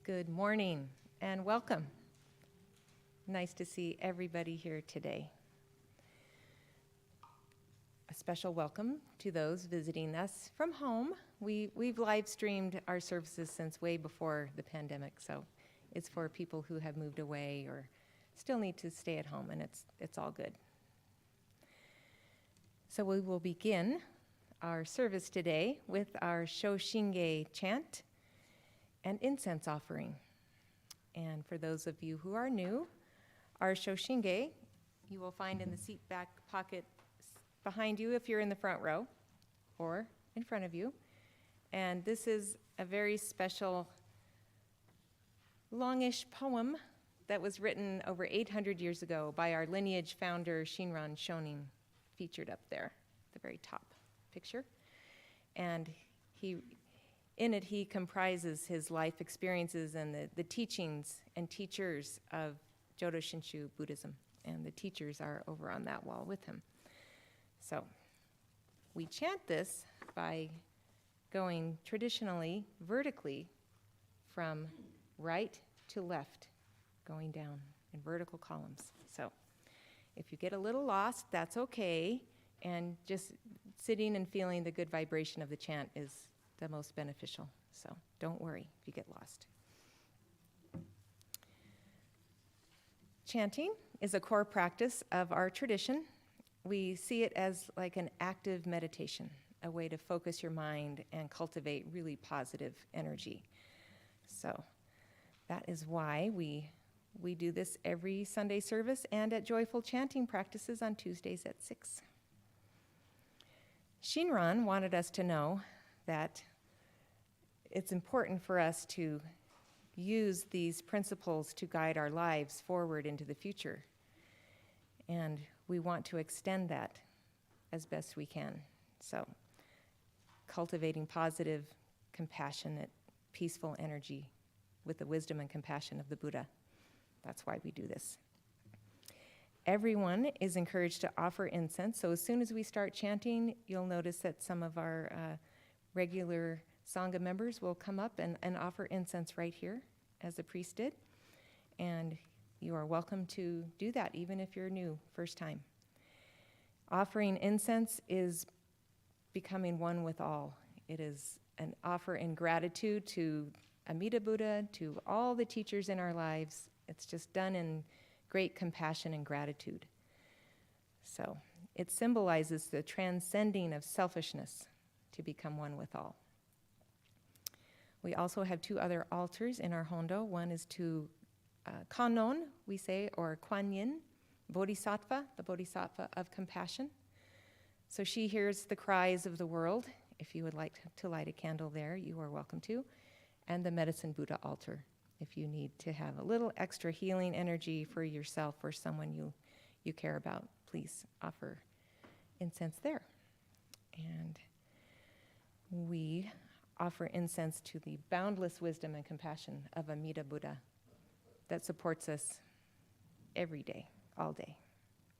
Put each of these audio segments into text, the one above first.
Good morning and welcome. Nice to see everybody here today. A special welcome to those visiting us from home. We've live streamed our services since way before the pandemic, so it's for people who have moved away or still need to stay at home, and it's all good. So we will begin our service today with our Shoshinge chant and incense offering. And for those of you who are new, our Shoshinge you will find in the seat back pocket behind you if you're in the front row, or in front of you. And this is a very special longish poem that was written over 800 years ago by our lineage founder, 6mar22 Shonin, featured up there, the very top picture. And in it, he comprises his life experiences and the teachings and teachers of Jodo Shinshu Buddhism. And the teachers are over on that wall with him. So we chant this by going traditionally vertically from right to left, going down in vertical columns. So if you get a little lost, that's okay. And just sitting and feeling the good vibration of the chant is the most beneficial. So don't worry if you get lost. Chanting is a core practice of our tradition. We see it as like an active meditation, a way to focus your mind and cultivate really positive energy. So that is why we do this every Sunday service and at joyful chanting practices on Tuesdays at 6. Shinran wanted us to know that it's important for us to use these principles to guide our lives forward into the future. And we want to extend that as best we can. So, cultivating positive, compassionate, peaceful energy with the wisdom and compassion of the Buddha. That's why we do this. Everyone is encouraged to offer incense. So as soon as we start chanting, you'll notice that some of our regular Sangha members will come up and offer incense right here, as the priest did. And you are welcome to do that, even if you're new, first time. Offering incense is becoming one with all. It is an offer in gratitude to Amida Buddha, to all the teachers in our lives. It's just done in great compassion and gratitude. So it symbolizes the transcending of selfishness to become one with all. We also have two other altars in our Hondo. One is to Kannon, we say, or Kuan Yin, Bodhisattva, the Bodhisattva of compassion. So she hears the cries of the world. If you would like to light a candle there, you are welcome to. And the Medicine Buddha altar, if you need to have a little extra healing energy for yourself or someone you care about, please offer incense there. And we offer incense to the boundless wisdom and compassion of Amida Buddha that supports us every day, all day,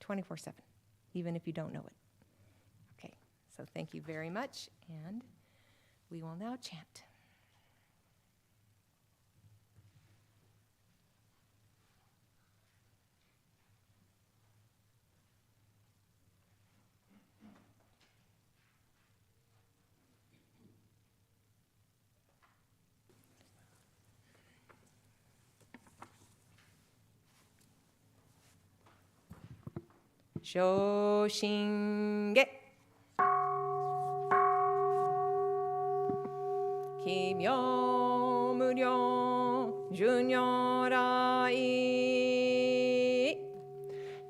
24/7, even if you don't know it. Okay, so thank you very much, and we will now chant. Shoshinge Kimyo Muryo Junyorai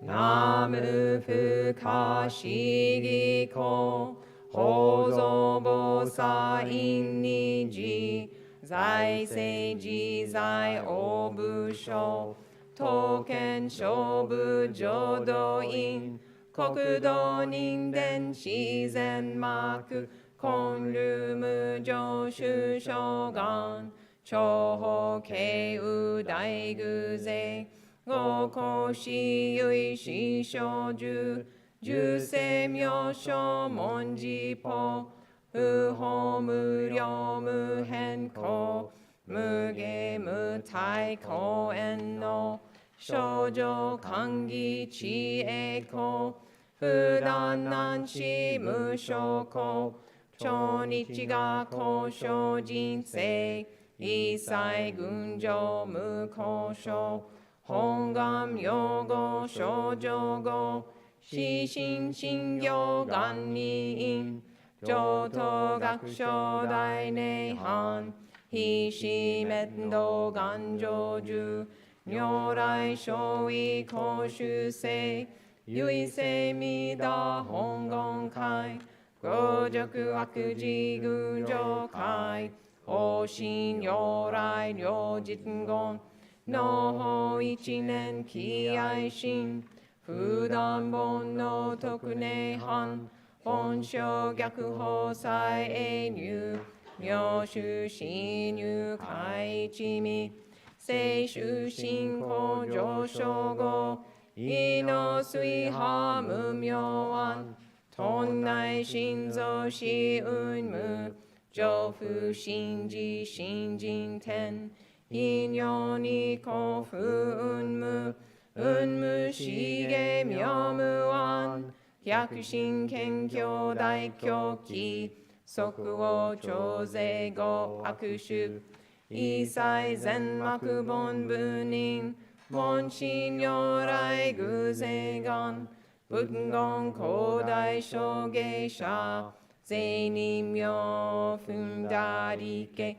Namu Fukashi Giko Hozo Bosa Inniji Zai Seiji Zai Obusho Token Shobu Jodo-in Kokudo Ningen Shizen Maku Konru Mujo Shushogan Choho Keiu Daiguze Goko Shiyui Shishoju Juse Myosho Monji Po Uho Muryo Muhenko 無下無体公園の少女歓喜知栄光不断難し無償公超日が交渉人生一切群上無交渉本願用語少女語死神信行願人上等学書大涅槃非死滅道願成就如来所意公衆性唯性弥陀本願会五辱悪事群上会法身如来両実言の法一年喜愛心不断煩悩特涅槃本性逆法再永入妙種死入海一味聖種信仰上昇後意の水波無明暗頓内心臓死運無上不信じ信心天陰陽に幸福運無運無死下妙無暗百神謙虚大狂気即応超税後悪種一切全幕本部人門心如来偶然願仏言広大小芸者税人名分大理家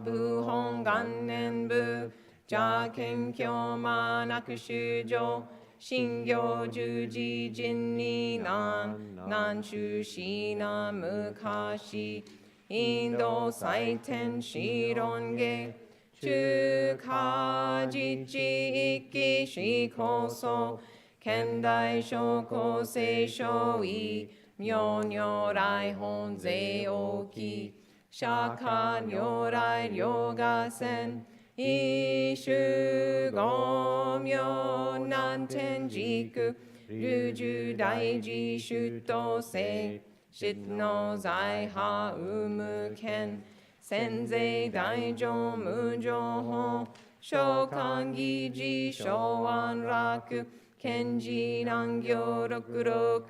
部本元年部邪謙虚まなく衆生信行十字人に難修しな昔インド祭天子論下中華実地一期思考層現代小構成小異妙如来本税大き釈迦如来両合戦一種五妙難天軸流樹大事出頭性失の財波有無権先世大乗無情法召喚議事小安楽賢治難行六六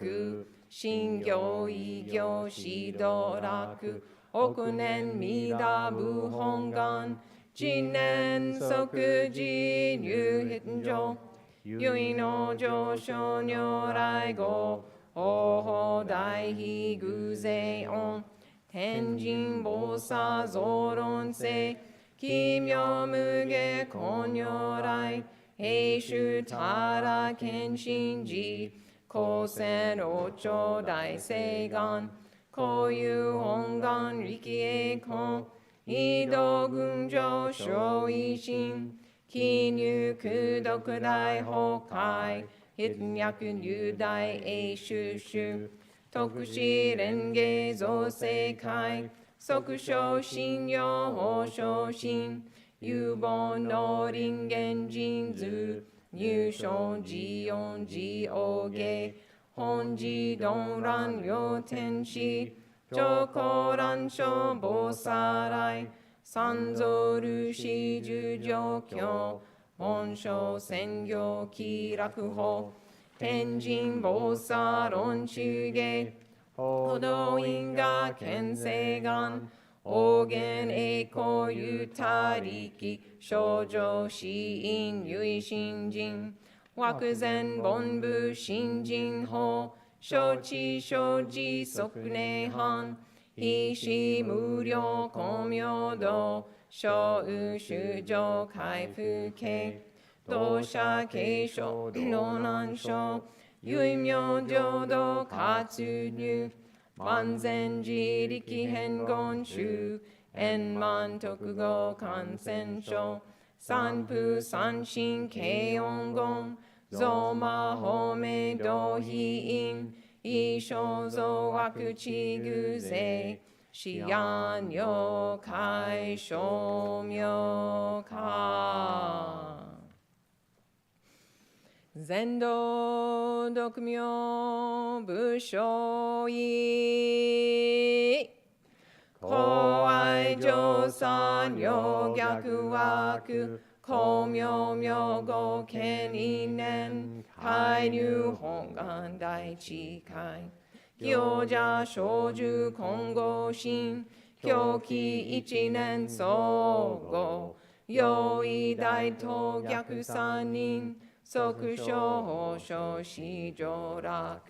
信行異行指導楽億年弥陀部本願知念即時入変上唯の上昇如来語王法大悲偶然音天神菩薩増論世奇妙無下根如来平衆他ら謙信寺高専王朝大聖願高有本願力栄根異道群上小維心記入功徳大法界筆脈入大永修修特使蓮華造世界即小信用法小心有本能人間人図入生自音自王下本自動乱両天使上高乱小菩薩来三蔵如是十上教本性専業気楽法天神菩薩論中下歩道因果見世願王言栄光有他力少女死因唯信心惑前本部信心法承知承知即涅槃非死無量光明道小有衆生開復系同社継承老難所唯妙浄土活入万全自力変言中円満特語感染症三風三神軽音言増魔法明道非因一生増悪地偶税思案妖怪小妙化全道独妙武将意公愛上三行逆枠公明明五権因縁介入本願大智慧行者小樹金剛心狂気一年総合用意大東逆三人即小法小四上楽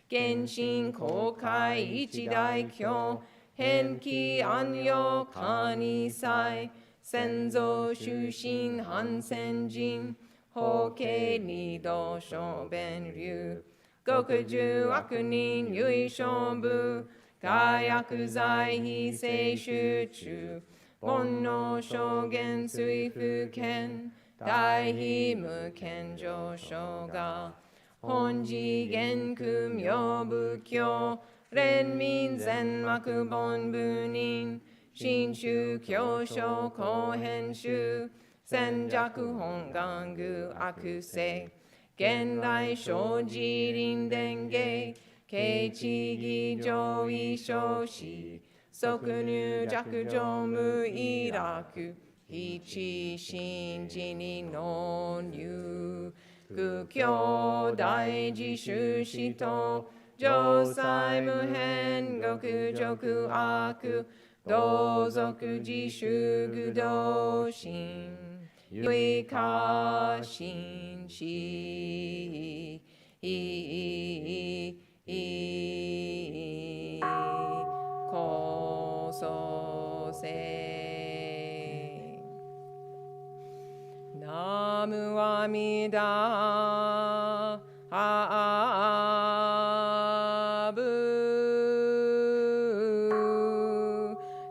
原神公開一大教変気安養可二祭先祖終身反戦人法慶二道小弁流極重悪人唯勝部火薬剤非摂取中煩悩証言水不見大非無見上昇が本次元空明仏教連民全幕本部人新宗教書後編集戦弱本願具悪性現代生じ臨伝芸慶地義上位少子即入弱上無意楽一心地に納入苦境大事修士と上妻無変極辱悪同族自主愚道心唯過心し高祖性ナムアミダアブ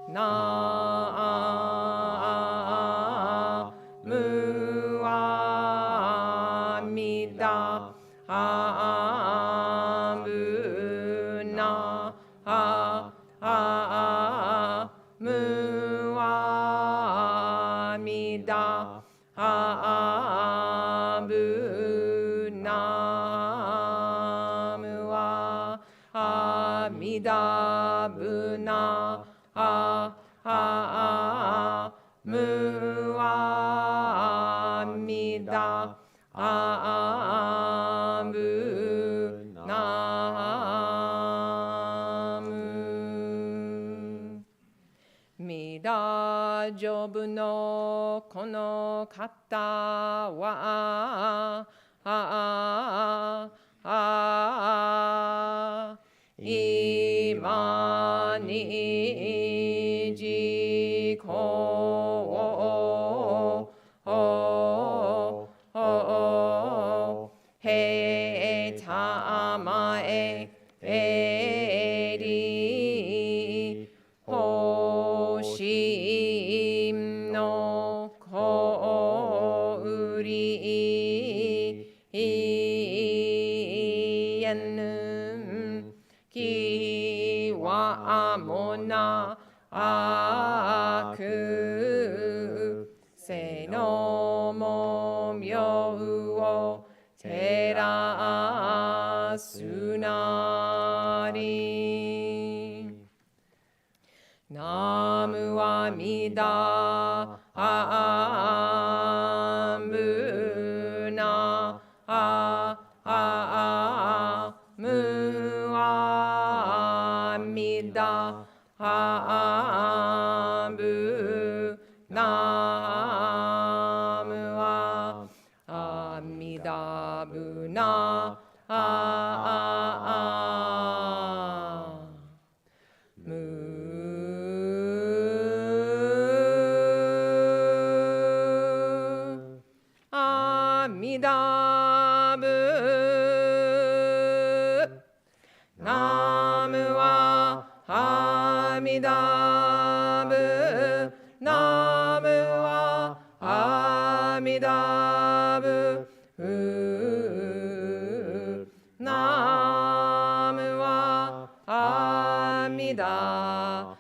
ナムアミダアブナムアミダアブナムアミダブナムアミダアブナムミダジョブのこの方は今に自己へたまえりほしのこうりえぬきわもなくせのもみょうを照らすなりナムアミダアムナムアミダアムナムアミダブナアミダブナムはアミダブナムはアミダブナムはアミダ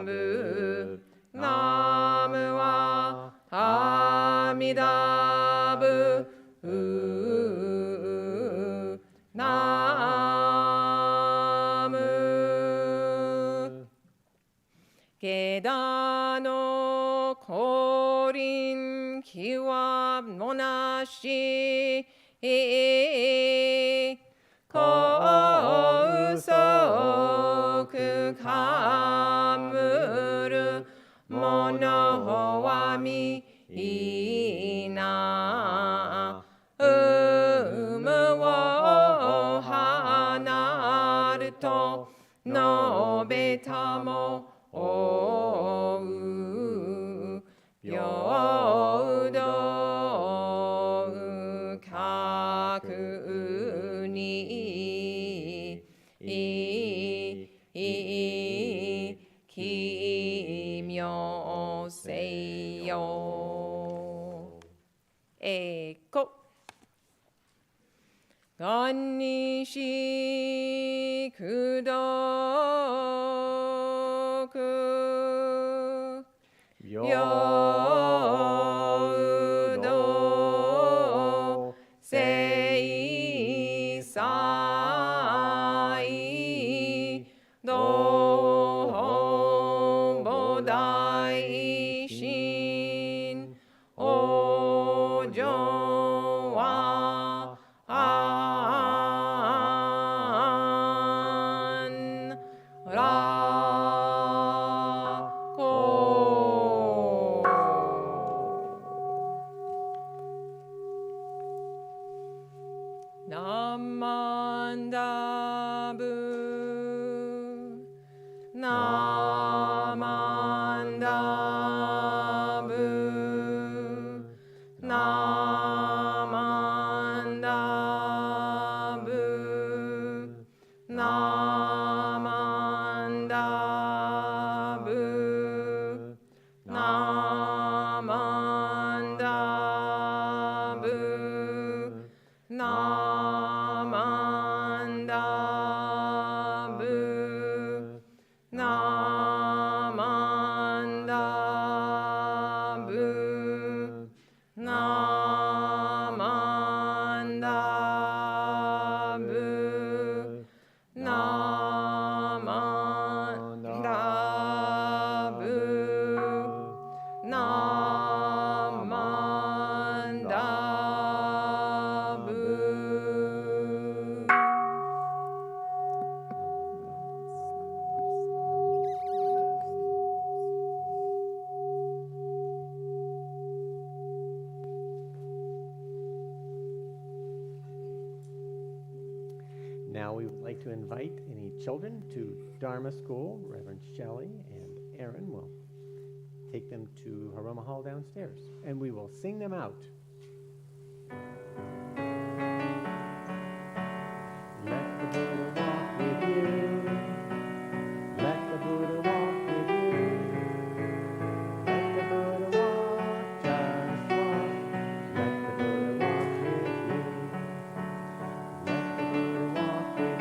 ブナムはアミダブナム kiwa monashi ko usoku kamuru mono wa mina umu wo hanaru to nobeta mo ou byoudo kaku ni kimyo seyo. Eko. Ganishi kudoku Yodo sei sai do bodai shin ojo wa an ra ko. Namandabu, namandabu, namandabu, namandabu, namandabu, namandabu, namandabu, namandabu, namandabu, Now we would like to invite any children to Dharma School. Reverend Shelley and Aaron will take them to Haroma Hall downstairs, and we will sing them out. Let the Buddha walk with you. Let the Buddha walk with you. Let the Buddha walk, just walk. Let the Buddha walk with you. Let the Buddha walk with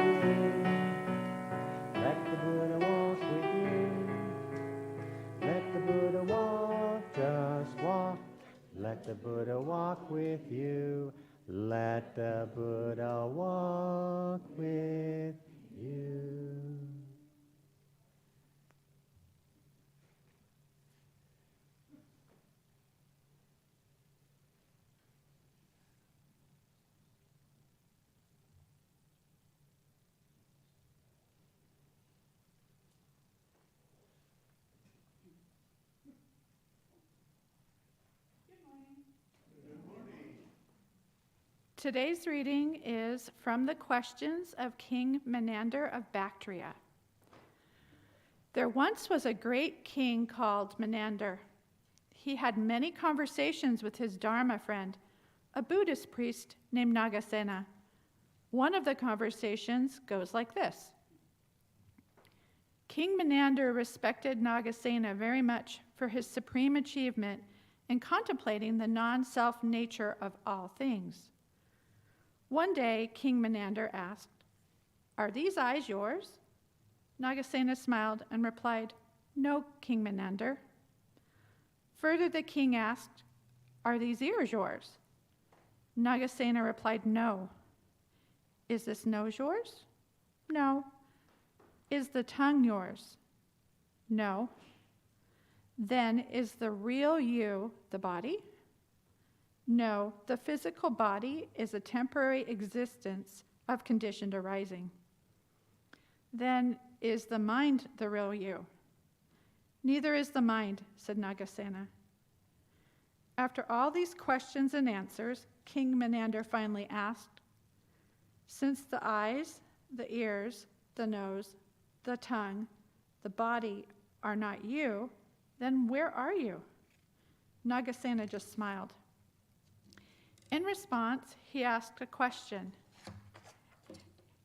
you. Let the Buddha walk with you. Let the Buddha walk, just walk. Let the Buddha walk with you. Let the Buddha walk with you. Today's reading is from the Questions of King Menander of Bactria. There once was a great king called Menander. He had many conversations with his Dharma friend, a Buddhist priest named Nagasena. One of the conversations goes like this. King Menander respected Nagasena very much for his supreme achievement in contemplating the non-self nature of all things. One day, King Menander asked, "Are these eyes yours?" Nagasena smiled and replied, "No, King Menander." Further, the king asked, "Are these ears yours?" Nagasena replied, "No." "Is this nose yours?" "No." "Is the tongue yours?" "No." "Then is the real you the body?" No, the physical body is a temporary existence of conditioned arising. Then is the mind the real you? Neither is the mind, said Nagasena. After all these questions and answers, King Menander finally asked, since the eyes, the ears, the nose, the tongue, the body are not you, then where are you? Nagasena just smiled. In response, he asked a question.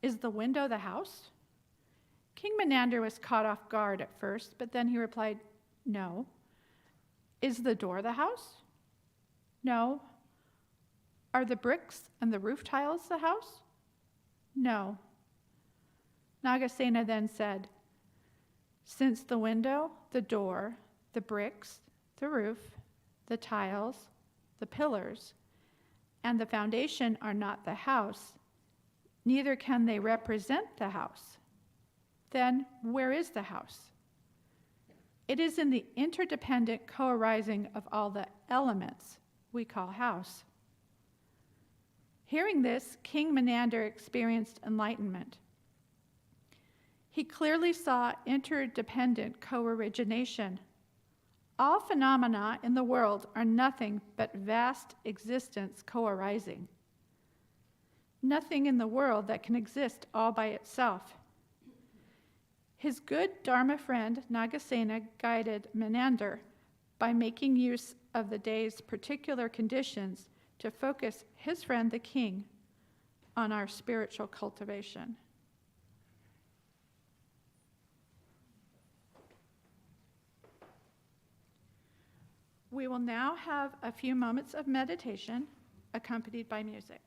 Is the window the house? King Menander was caught off guard at first, but then he replied, no. Is the door the house? No. Are the bricks and the roof tiles the house? No. Nagasena then said, since the window, the door, the bricks, the roof, the tiles, the pillars, and the foundation are not the house, neither can they represent the house. Then where is the house? It is in the interdependent co-arising of all the elements we call house. Hearing this, King Menander experienced enlightenment. He clearly saw interdependent co-origination. All phenomena in the world are nothing but vast existence co-arising. Nothing in the world that can exist all by itself. His good Dharma friend Nagasena guided Menander by making use of the day's particular conditions to focus his friend the king on our spiritual cultivation. We will now have a few moments of meditation accompanied by music.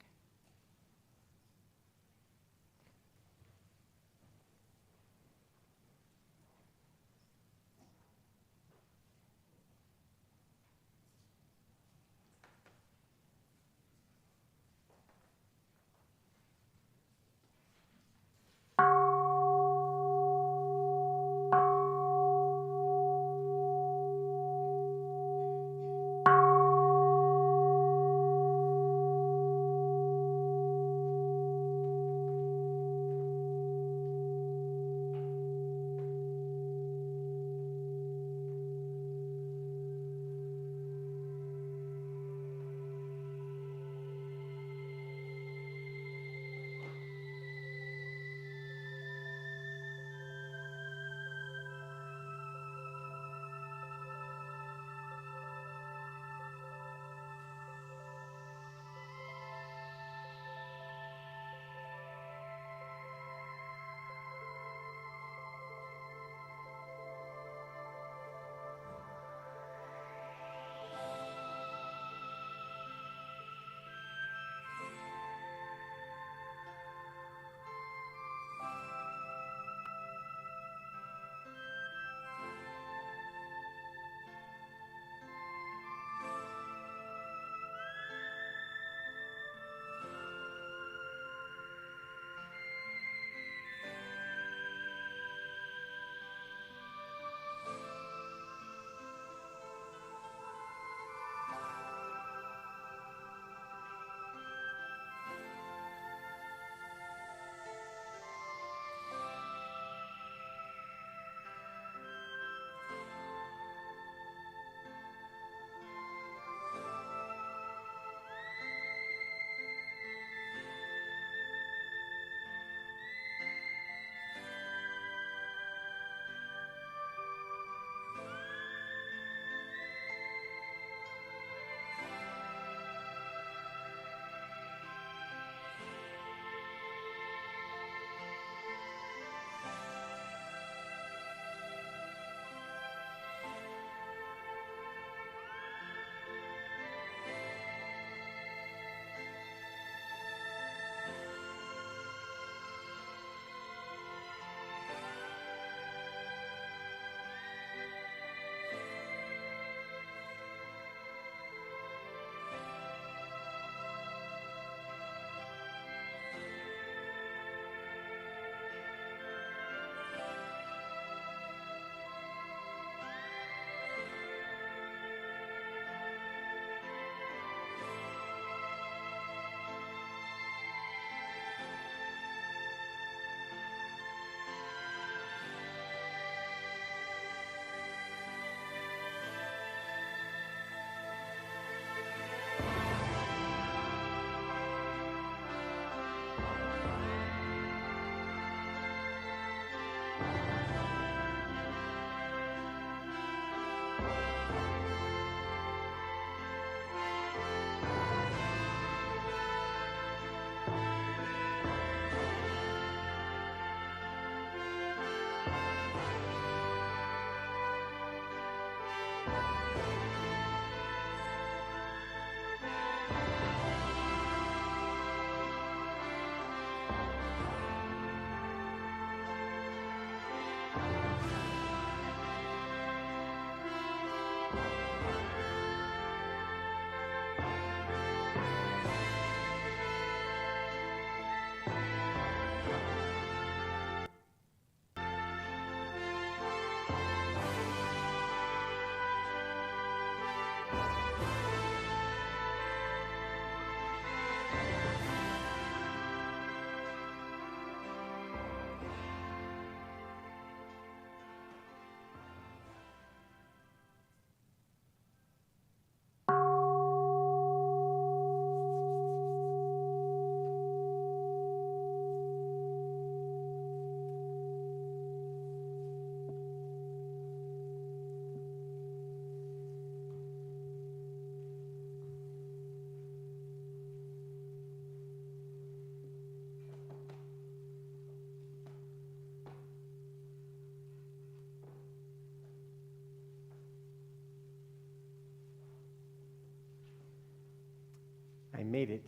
I made it.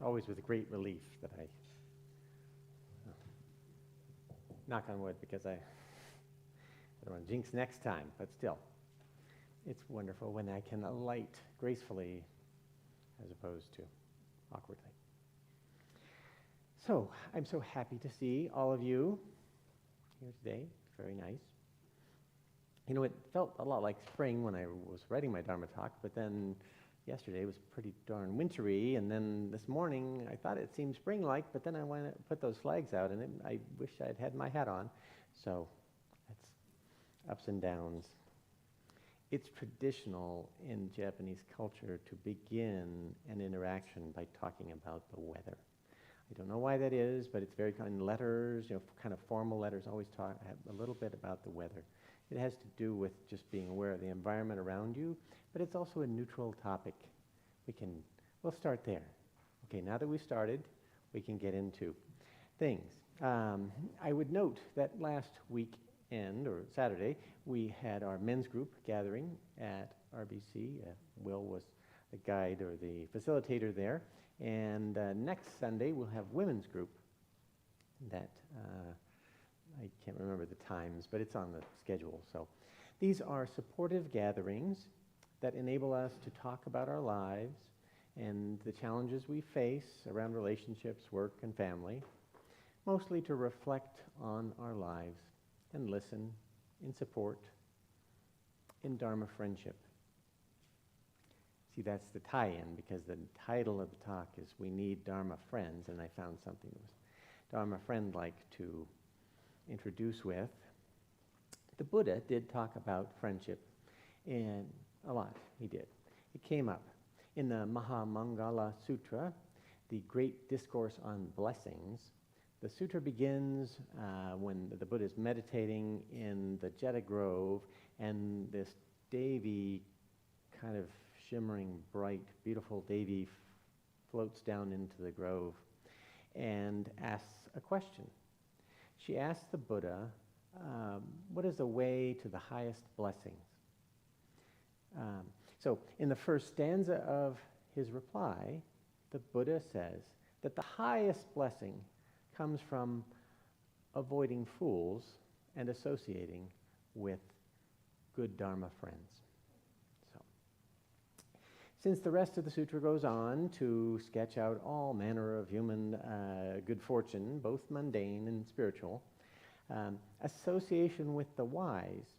Always with great relief that I knock on wood, because I don't want to jinx next time, but still, it's wonderful when I can alight gracefully as opposed to awkwardly. So, I'm so happy to see all of you here today. It's very nice. You know, it felt a lot like spring when I was writing my Dharma talk, but then yesterday was pretty darn wintry, and then this morning I thought it seemed spring-like, but then I went and put those flags out, and I wish I'd had my hat on. So that's ups and downs. It's traditional in Japanese culture to begin an interaction by talking about the weather. I don't know why that is, but it's very kind. Letters, kind of formal letters always have a little bit about the weather. It has to do with just being aware of the environment around you, but it's also a neutral topic. We'll start there. Okay, now that we've started, we can get into things. I would note that last weekend, or Saturday, we had our men's group gathering at RBC. Will was the guide or the facilitator there. And next Sunday, we'll have women's group that I can't remember the times, but it's on the schedule. So these are supportive gatherings that enable us to talk about our lives and the challenges we face around relationships, work, and family, mostly to reflect on our lives and listen in support in Dharma friendship. See, that's the tie-in, because the title of the talk is We Need Dharma Friends, and I found something that was Dharma friend-like to introduce with. The Buddha did talk about friendship, and a lot, he did. It came up in the Mahamangala Sutra, the great discourse on blessings. The sutra begins when the Buddha is meditating in the Jeta Grove, and this Devi, kind of shimmering, bright, beautiful Devi floats down into the grove and asks a question. She asks the Buddha, what is the way to the highest blessings? So in the first stanza of his reply, the Buddha says that the highest blessing comes from avoiding fools and associating with good Dharma friends. So, since the rest of the sutra goes on to sketch out all manner of human good fortune, both mundane and spiritual, association with the wise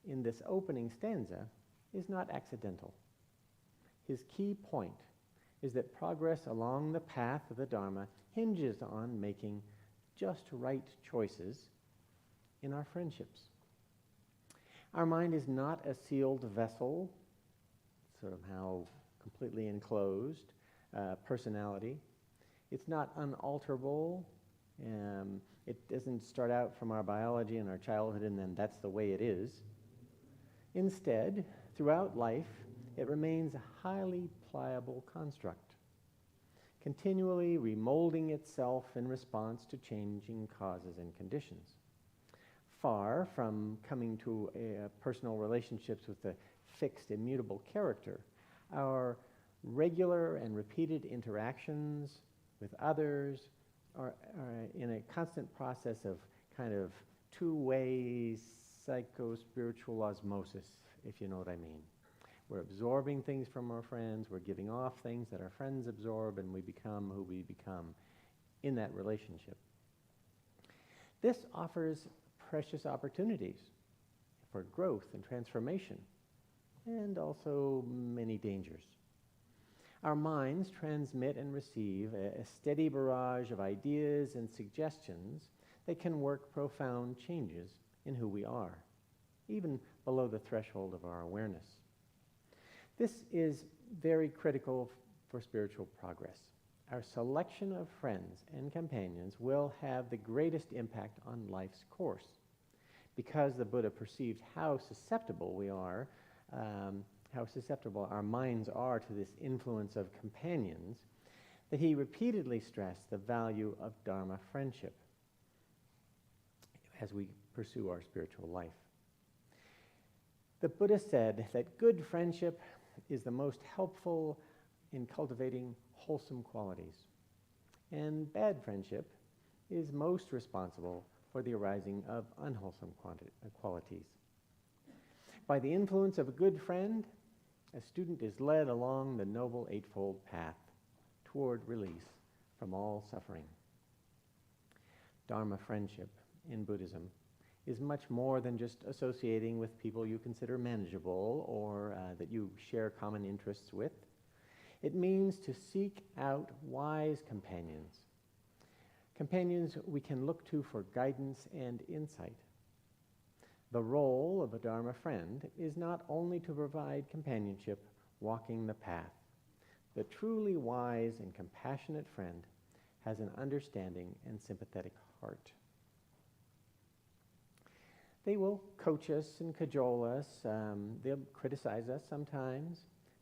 in this opening stanza is not accidental. His key point is that progress along the path of the Dharma hinges on making just right choices in our friendships. Our mind is not a sealed vessel, somehow completely enclosed personality. It's not unalterable. It doesn't start out from our biology and our childhood and then that's the way it is. Instead, throughout life, it remains a highly pliable construct, continually remolding itself in response to changing causes and conditions. Far from coming to personal relationships with a fixed, immutable character, our regular and repeated interactions with others are in a constant process of kind of two-way psycho-spiritual osmosis, if you know what I mean. We're absorbing things from our friends, we're giving off things that our friends absorb, and we become who we become in that relationship. This offers precious opportunities for growth and transformation, and also many dangers. Our minds transmit and receive a steady barrage of ideas and suggestions that can work profound changes in who we are, even below the threshold of our awareness. This is very critical for spiritual progress. Our selection of friends and companions will have the greatest impact on life's course. Because the Buddha perceived how susceptible we are, how susceptible our minds are to this influence of companions, that he repeatedly stressed the value of Dharma friendship as we pursue our spiritual life. The Buddha said that good friendship is the most helpful in cultivating wholesome qualities, and bad friendship is most responsible for the arising of unwholesome qualities. By the influence of a good friend, a student is led along the Noble Eightfold Path toward release from all suffering. Dharma friendship in Buddhism is much more than just associating with people you consider manageable or that you share common interests with. It means to seek out wise companions, companions we can look to for guidance and insight. The role of a Dharma friend is not only to provide companionship walking the path. The truly wise and compassionate friend has an understanding and sympathetic heart. They will coach us and cajole us. They'll criticize us sometimes,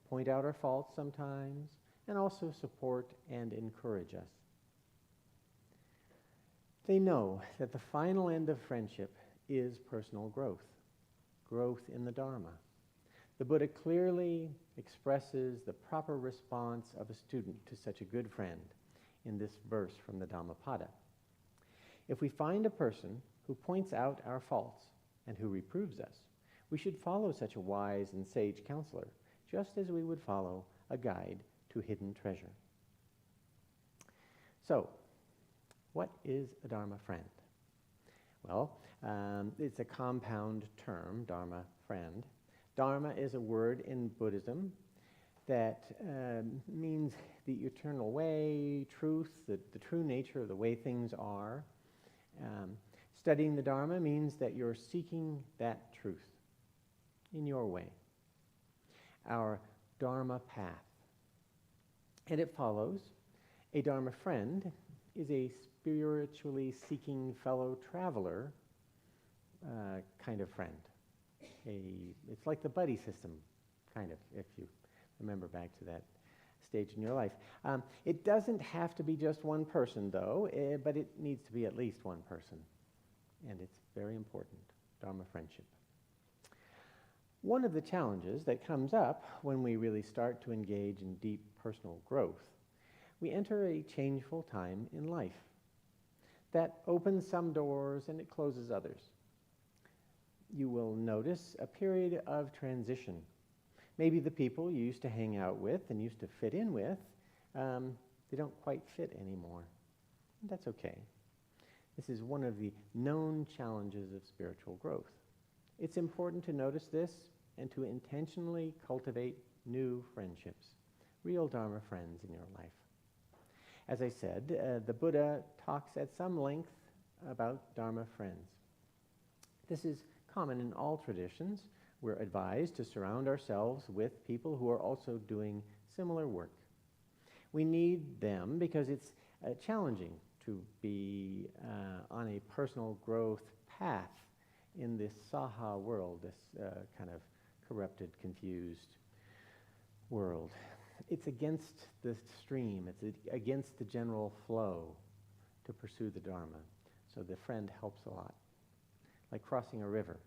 point out our faults sometimes, and also support and encourage us. They know that the final end of friendship is personal growth, growth in the Dharma. The Buddha clearly expresses the proper response of a student to such a good friend in this verse from the Dhammapada. If we find a person who points out our faults and who reproves us, we should follow such a wise and sage counselor, just as we would follow a guide to hidden treasure. So, what is a Dharma friend? Well, it's a compound term, Dharma friend. Dharma is a word in Buddhism that means the eternal way, truth, the true nature of the way things are. Studying the Dharma means that you're seeking that truth in your way, our Dharma path. And it follows, a Dharma friend is a spiritually seeking fellow traveler kind of friend. It's like the buddy system, kind of, if you remember back to that stage in your life. It doesn't have to be just one person, though, but it needs to be at least one person. And it's very important, Dharma friendship. One of the challenges that comes up when we really start to engage in deep personal growth, we enter a changeful time in life that opens some doors and it closes others. You will notice a period of transition. Maybe the people you used to hang out with and used to fit in with, they don't quite fit anymore. That's okay. This is one of the known challenges of spiritual growth. It's important to notice this and to intentionally cultivate new friendships, real Dharma friends in your life. As I said, the Buddha talks at some length about Dharma friends. This is common in all traditions. We're advised to surround ourselves with people who are also doing similar work. We need them because it's challenging to be on a personal growth path in this saha world, this kind of corrupted, confused world. It's against the stream, it's against the general flow to pursue the Dharma. So the friend helps a lot. Like crossing a river.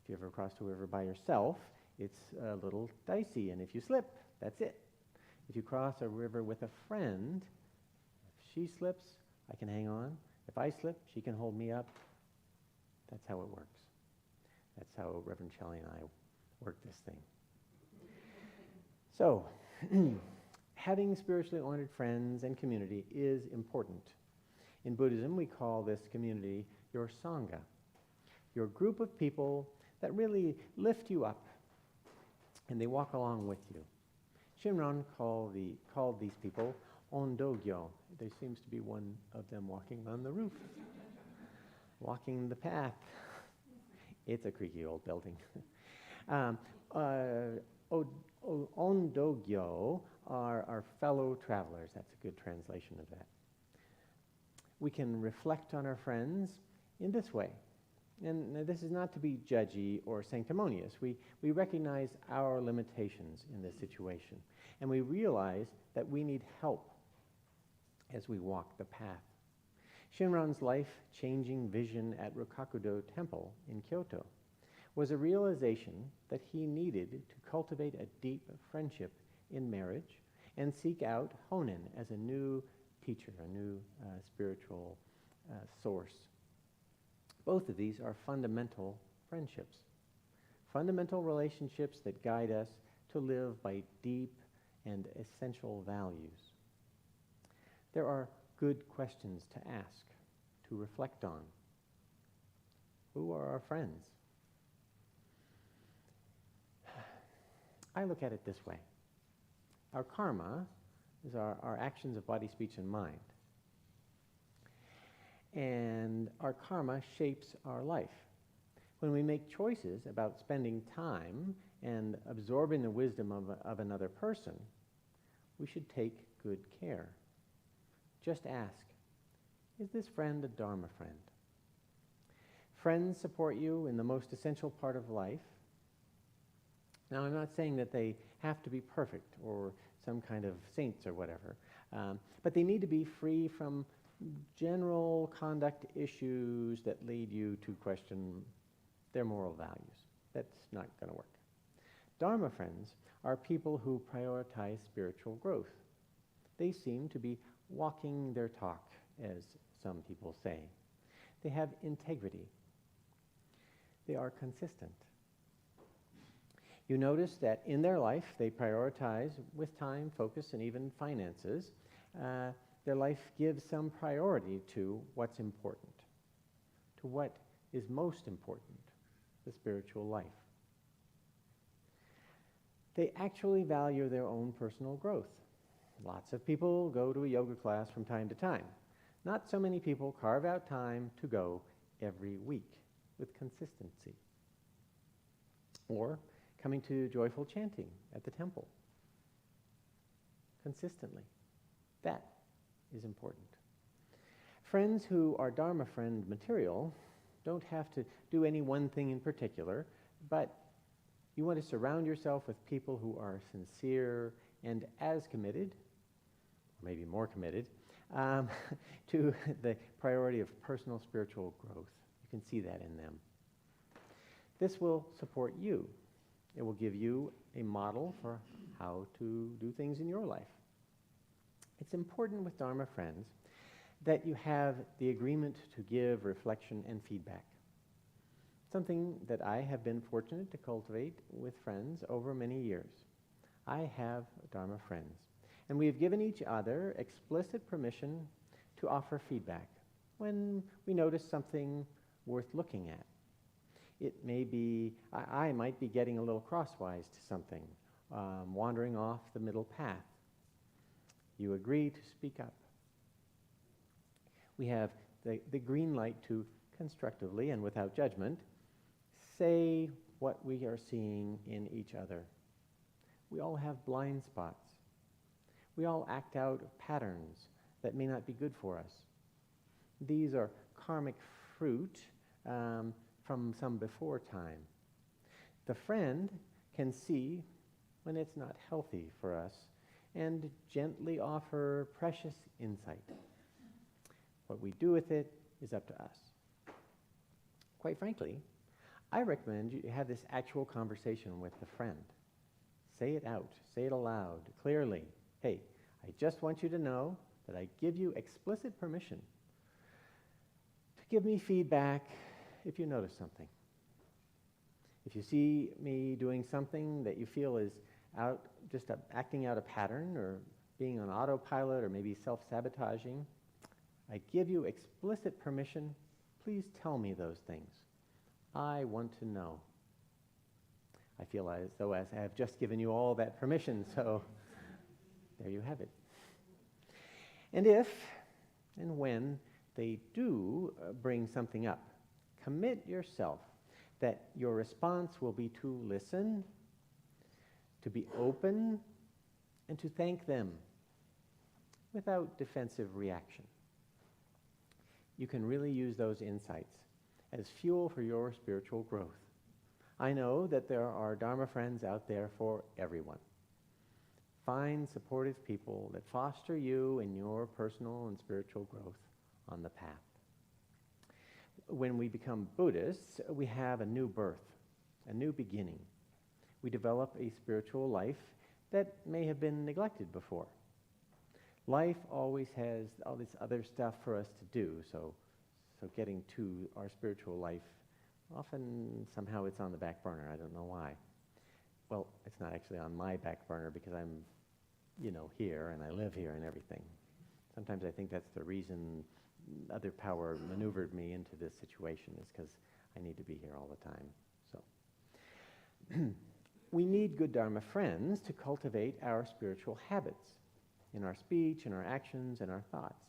If you ever crossed a river by yourself, it's a little dicey, and if you slip, that's it. If you cross a river with a friend, if she slips, I can hang on. If I slip, she can hold me up. That's how it works. That's how Reverend Shelley and I work this thing. So, having spiritually oriented friends and community is important. In Buddhism, we call this community your Sangha, your group of people that really lift you up, and they walk along with you. Shinran called these people Ondogyo. There seems to be one of them walking on the roof, walking the path. It's a creaky old building. Ondogyo are our fellow travelers. That's a good translation of that. We can reflect on our friends in this way. And this is not to be judgy or sanctimonious. We recognize our limitations in this situation. And we realize that we need help as we walk the path. Shinran's life-changing vision at Rokkakudo Temple in Kyoto was a realization that he needed to cultivate a deep friendship in marriage and seek out Honen as a new teacher, a new spiritual source. Both of these are fundamental friendships, fundamental relationships that guide us to live by deep and essential values. There are good questions to ask, to reflect on. Who are our friends? I look at it this way. Our karma is our actions of body, speech, and mind. And our karma shapes our life. When we make choices about spending time and absorbing the wisdom of another person, we should take good care. Just ask, is this friend a Dharma friend? Friends support you in the most essential part of life. Now, I'm not saying that they have to be perfect or some kind of saints or whatever, but they need to be free from general conduct issues that lead you to question their moral values. That's not going to work. Dharma friends are people who prioritize spiritual growth. They seem to be walking their talk, as some people say. They have integrity. They are consistent. You notice that in their life they prioritize with time, focus, and even finances. Their life gives some priority to what's important, to what is most important, the spiritual life. They actually value their own personal growth. Lots of people go to a yoga class from time to time. Not so many people carve out time to go every week with consistency. Or coming to joyful chanting at the temple consistently. That is important. Friends who are Dharma friend material don't have to do any one thing in particular, but you want to surround yourself with people who are sincere and as committed, or maybe more committed, to the priority of personal spiritual growth. You can see that in them. This will support you. It will give you a model for how to do things in your life. It's important with Dharma friends that you have the agreement to give reflection and feedback. Something that I have been fortunate to cultivate with friends over many years. I have Dharma friends, and we have given each other explicit permission to offer feedback when we notice something worth looking at. It may be, I might be getting a little crosswise to something, wandering off the middle path. You agree to speak up. We have the green light to constructively and without judgment say what we are seeing in each other. We all have blind spots. We all act out patterns that may not be good for us. These are karmic fruit from some before time. The friend can see when it's not healthy for us and gently offer precious insight. What we do with it is up to us. Quite frankly, I recommend you have this actual conversation with the friend. Say it out, say it aloud, clearly. Hey, I just want you to know that I give you explicit permission to give me feedback if you notice something. If you see me doing something that you feel is acting out a pattern or being on autopilot or maybe self-sabotaging, I give you explicit permission. Please tell me those things. I want to know. I feel as though I have just given you all that permission, so there you have it. And if and when they do bring something up, commit yourself that your response will be to listen, to be open, and to thank them without defensive reaction. You can really use those insights as fuel for your spiritual growth. I know that there are Dharma friends out there for everyone. Find supportive people that foster you in your personal and spiritual growth on the path. When we become Buddhists, we have a new birth. a new beginning. We develop a spiritual life that may have been neglected before. Life always has all this other stuff for us to do, so getting to our spiritual life, often somehow it's on the back burner. I don't know why. Well, it's not actually on my back burner because I'm, here and I live here and everything. Sometimes I think that's the reason other power maneuvered me into this situation, is because I need to be here all the time. So we need good Dharma friends to cultivate our spiritual habits in our speech, in our actions, and our thoughts.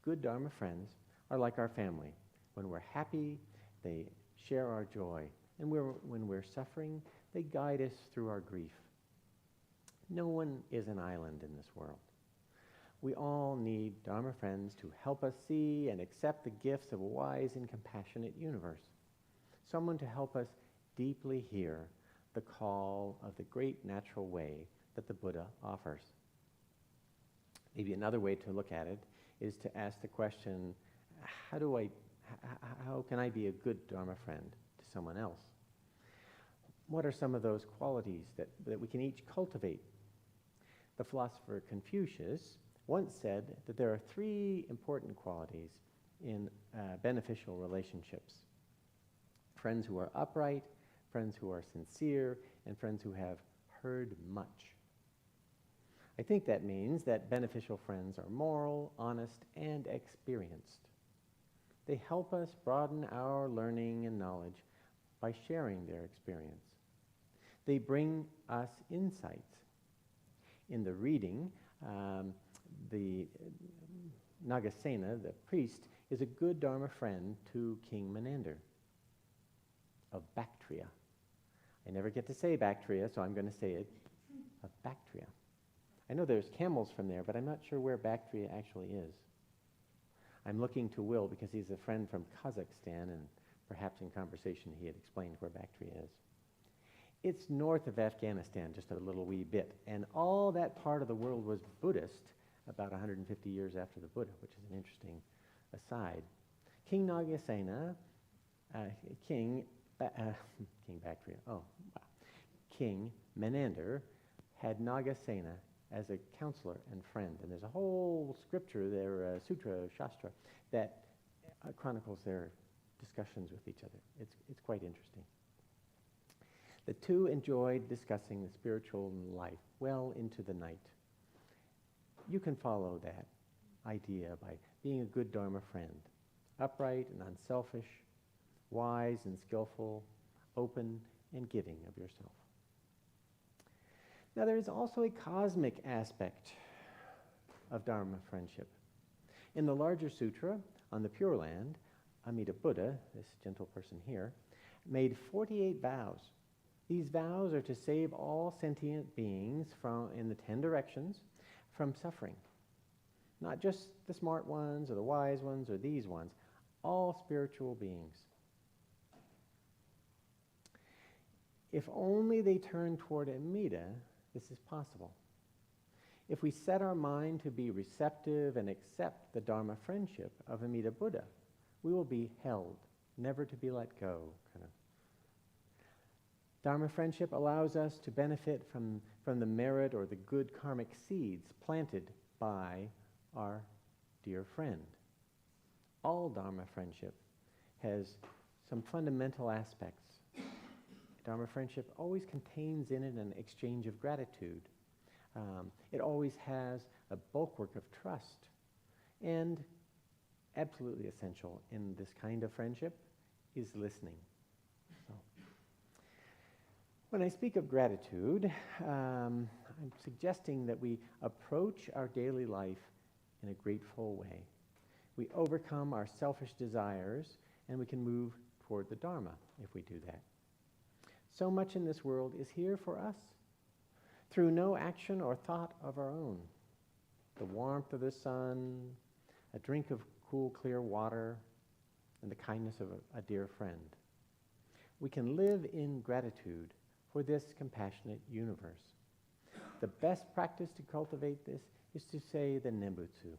Good Dharma friends are like our family. When we're happy, they share our joy. And when we're suffering, they guide us through our grief. No one is an island in this world. We all need Dharma friends to help us see and accept the gifts of a wise and compassionate universe. Someone to help us deeply hear the call of the great natural way that the Buddha offers. Maybe another way to look at it is to ask the question, how can I be a good Dharma friend to someone else? What are some of those qualities that we can each cultivate? The philosopher Confucius once said that there are 3 important qualities in beneficial relationships. Friends who are upright, friends who are sincere, and friends who have heard much. I think that means that beneficial friends are moral, honest, and experienced. They help us broaden our learning and knowledge by sharing their experience. They bring us insights. In the reading, the Nagasena, the priest, is a good Dharma friend to King Menander of Bactria. I never get to say Bactria, so I'm going to say it, of Bactria. I know there's camels from there, but I'm not sure where Bactria actually is. I'm looking to Will because he's a friend from Kazakhstan, and perhaps in conversation he had explained where Bactria is. It's north of Afghanistan, just a little wee bit, and all that part of the world was Buddhist about 150 years after the Buddha, which is an interesting aside. King Nagasena, King Menander had Nagasena as a counselor and friend, and there's a whole scripture there, sutra, shastra, that chronicles their discussions with each other. It's quite interesting. The two enjoyed discussing the spiritual life well into the night. You can follow that idea by being a good Dharma friend, upright and unselfish, wise and skillful, open and giving of yourself. Now there is also a cosmic aspect of Dharma friendship. In the larger sutra on the Pure Land, Amida Buddha, this gentle person here, made 48 vows. These vows are to save all sentient beings in the 10 directions from suffering. Not just the smart ones or the wise ones or these ones, all spiritual beings. If only they turn toward Amida, this is possible. If we set our mind to be receptive and accept the Dharma friendship of Amida Buddha, we will be held, never to be let go, kind of. Dharma friendship allows us to benefit from the merit or the good karmic seeds planted by our dear friend. All Dharma friendship has some fundamental aspects. Dharma friendship always contains in it an exchange of gratitude. It always has a bulwark of trust. And absolutely essential in this kind of friendship is listening. So, when I speak of gratitude, I'm suggesting that we approach our daily life in a grateful way. We overcome our selfish desires, and we can move toward the Dharma if we do that. So much in this world is here for us through no action or thought of our own. The warmth of the sun, a drink of cool, clear water, and the kindness of a dear friend. We can live in gratitude for this compassionate universe. The best practice to cultivate this is to say the Nembutsu,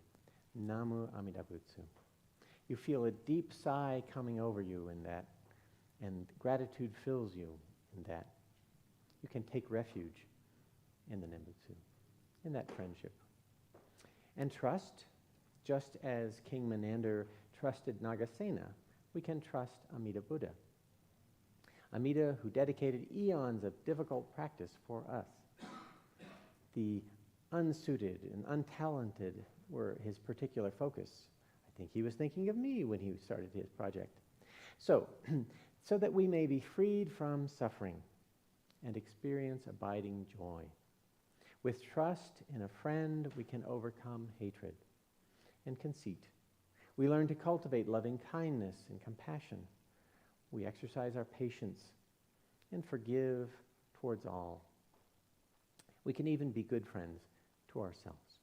Namu Amida Butsu. You feel a deep sigh coming over you in that, and gratitude fills you, in that. You can take refuge in the Nembutsu, in that friendship. And trust, just as King Menander trusted Nagasena, we can trust Amida Buddha. Amida, who dedicated eons of difficult practice for us. The unsuited and untalented were his particular focus. I think he was thinking of me when he started his project. So that we may be freed from suffering and experience abiding joy. With trust in a friend, we can overcome hatred and conceit. We learn to cultivate loving kindness and compassion. We exercise our patience and forgive towards all. We can even be good friends to ourselves.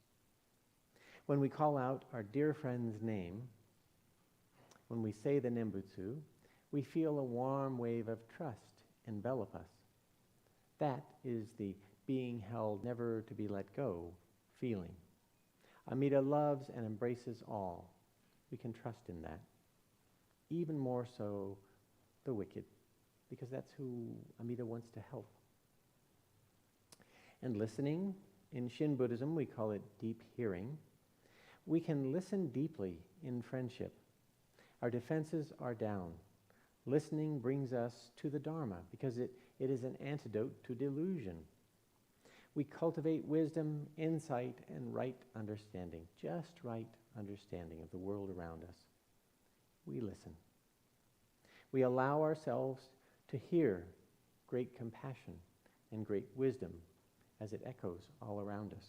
When we call out our dear friend's name, when we say the Nembutsu, we feel a warm wave of trust envelop us. That is the being held, never to be let go feeling. Amida loves and embraces all. We can trust in that. Even more so the wicked, because that's who Amida wants to help. And listening, in Shin Buddhism we call it deep hearing. We can listen deeply in friendship. Our defenses are down. Listening brings us to the Dharma because it is an antidote to delusion. We cultivate wisdom, insight, and right understanding, just right understanding of the world around us. We listen. We allow ourselves to hear great compassion and great wisdom as it echoes all around us.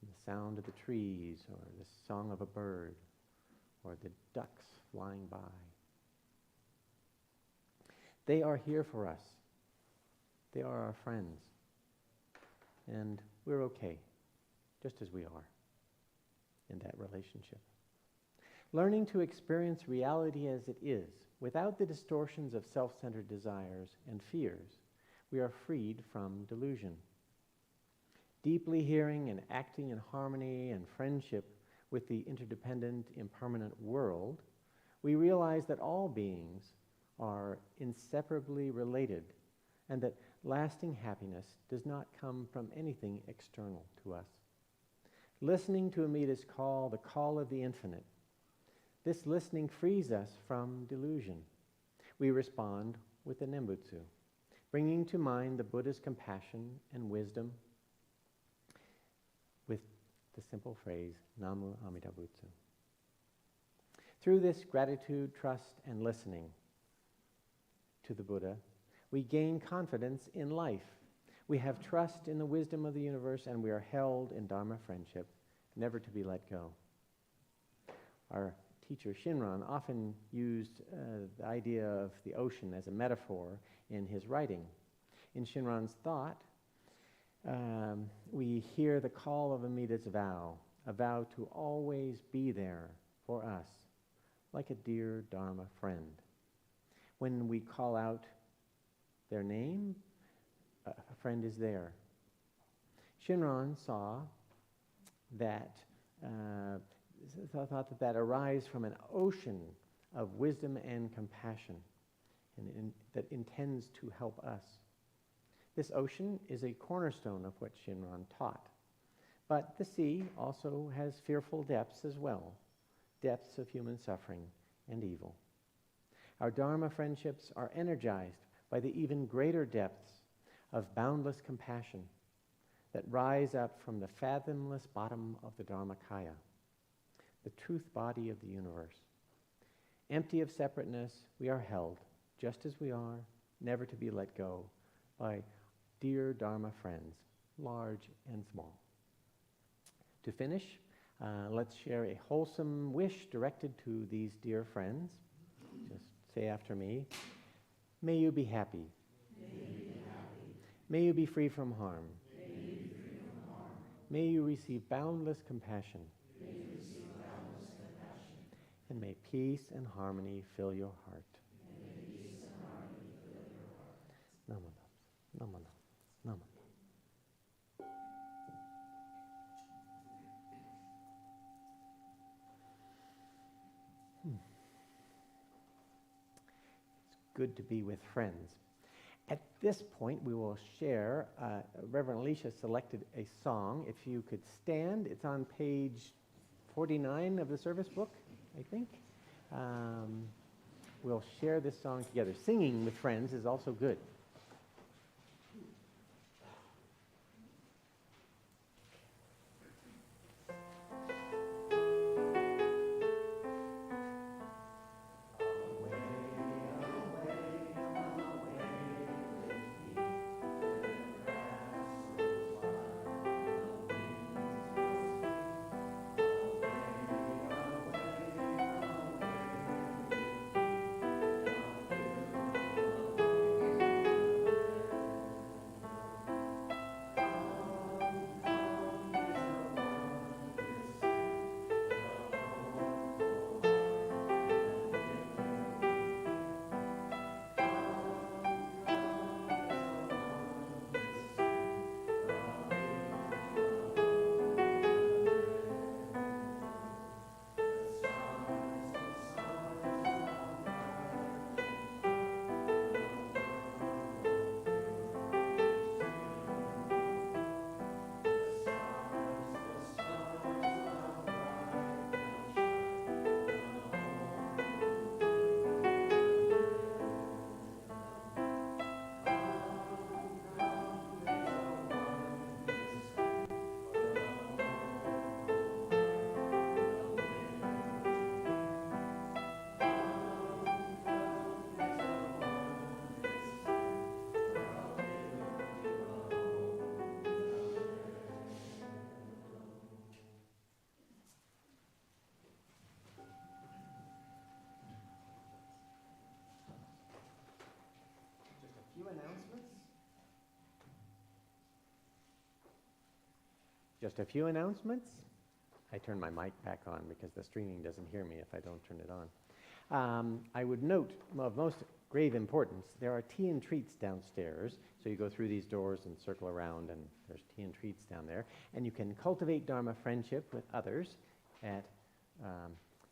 The sound of the trees, or the song of a bird, or the ducks flying by. They are here for us. They are our friends. And we're okay, just as we are in that relationship. Learning to experience reality as it is, without the distortions of self-centered desires and fears, we are freed from delusion. Deeply hearing and acting in harmony and friendship with the interdependent, impermanent world, we realize that all beings are inseparably related and that lasting happiness does not come from anything external to us. Listening to Amida's call, the call of the infinite, this listening frees us from delusion. We respond with the Nembutsu, bringing to mind the Buddha's compassion and wisdom with the simple phrase, Namu Amida Butsu. Through this gratitude, trust, and listening to the Buddha, we gain confidence in life. We have trust in the wisdom of the universe, and we are held in Dharma friendship, never to be let go. Our teacher Shinran often used the idea of the ocean as a metaphor in his writing. In Shinran's thought, we hear the call of Amida's vow, a vow to always be there for us, like a dear Dharma friend. When we call out their name, a friend is there. Shinran saw that, thought that arise from an ocean of wisdom and compassion and that intends to help us. This ocean is a cornerstone of what Shinran taught. But the sea also has fearful depths as well, depths of human suffering and evil. Our Dharma friendships are energized by the even greater depths of boundless compassion that rise up from the fathomless bottom of the Dharmakaya, the truth body of the universe. Empty of separateness, we are held, just as we are, never to be let go, by dear Dharma friends, large and small. To finish, let's share a wholesome wish directed to these dear friends. Just say after me, may you be happy. May you be free from harm. May you receive boundless compassion. And may peace and harmony fill your heart. Namo, Namo, Namo. It's good to be with friends. At this point, we will share. Reverend Alicia selected a song. If you could stand, it's on page 49 of the service book, I think. We'll share this song together. Singing with friends is also good. Just a few announcements. I turn my mic back on because the streaming doesn't hear me if I don't turn it on. I would note, of most grave importance, there are tea and treats downstairs. So you go through these doors and circle around, and there's tea and treats down there. And you can cultivate Dharma friendship with others at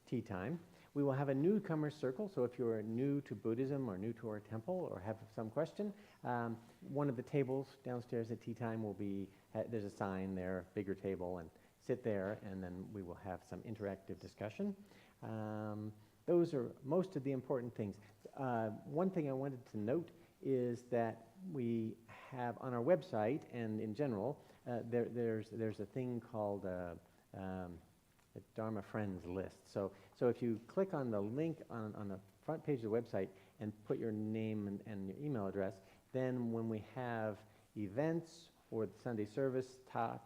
tea time. We will have a newcomer circle, so if you're new to Buddhism or new to our temple or have some question, one of the tables downstairs at tea time will be, there's a sign there, bigger table, and sit there, and then we will have some interactive discussion. Those are most of the important things. One thing I wanted to note is that we have on our website and in general, there's a thing called the Dharma Friends list. So if you click on the link on the front page of the website and put your name and your email address, then when we have events or the Sunday service,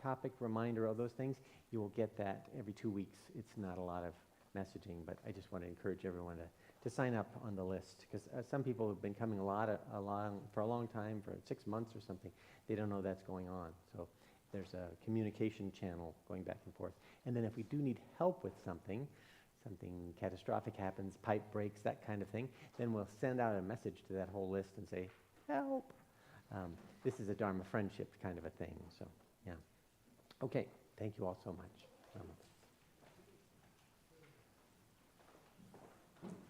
topic, reminder, all those things, you will get that every 2 weeks. It's not a lot of messaging, but I just want to encourage everyone to sign up on the list, because some people have been coming for a long time, for 6 months or something. They don't know that's going on. So there's a communication channel going back and forth. And then if we do need help with something catastrophic happens, pipe breaks, that kind of thing, then we'll send out a message to that whole list and say, help. This is a Dharma friendship kind of a thing. So, yeah. Okay. Thank you all so much.